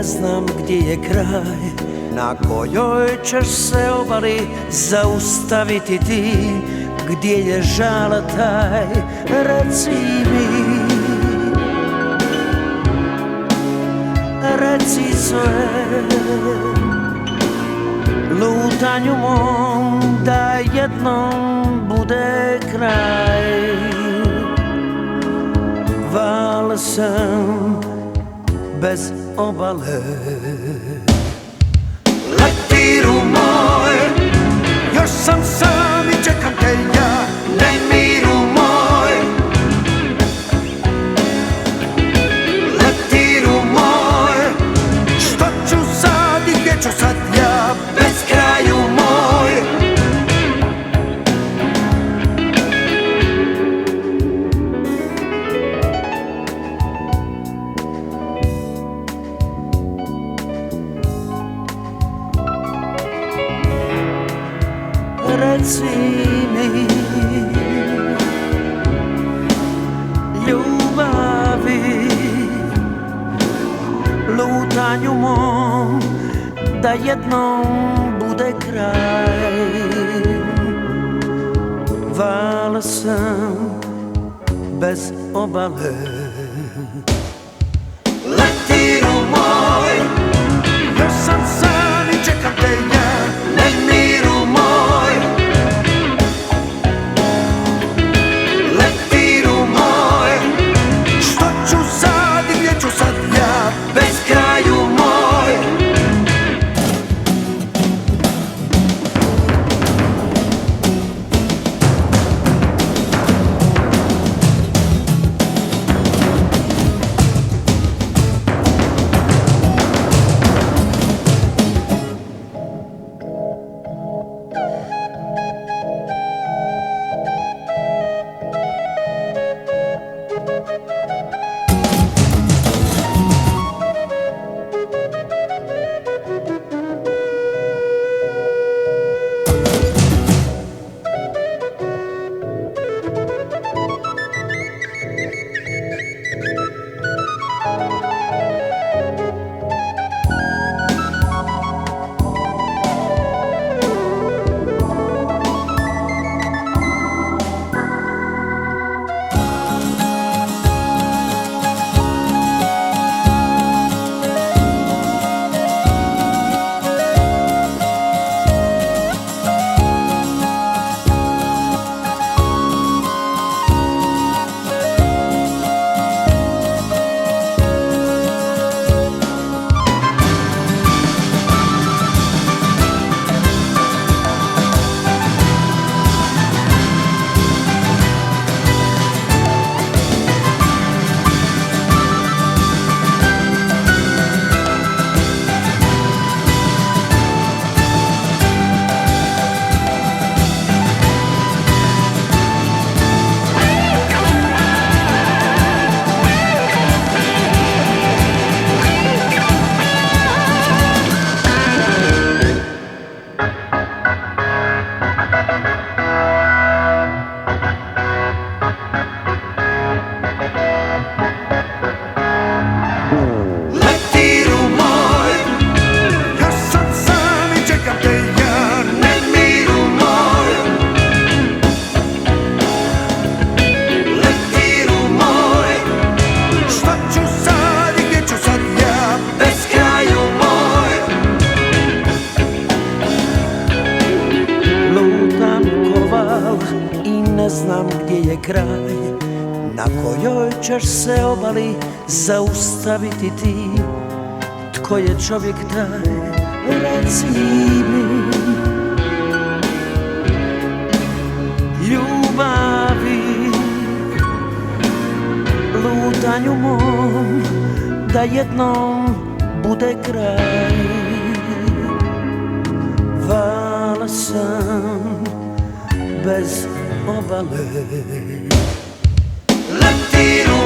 znam gdje je kraj, na kojoj ćeš se obali zaustaviti ti, gdje je žala taj, reci mi. Reci sve lutanju mom, da jednom bude kraj. Val sam bez obale. Letiru moj, još sam sam i čekam te ja, nemiru moj. Letiru moj, što ću sad i gdje ću sad ja, bez kraju moj. Reci mi, ljubavi, lutanju mom, da jednom bude kraj. Val sam bez obale. Letiru moj, još sam sam i čekam te ja, nemiru moj. Letiru moj, što ću sad i gdje ću sad ja, bez kraju moj. Ne znam gdje je kraj, na kojoj ćeš se obali zaustaviti ti, tko je čovjek taj, reci mi. Ljubavi, lutanju mom, da jednom bude kraj. Val sam bez obale. Letiru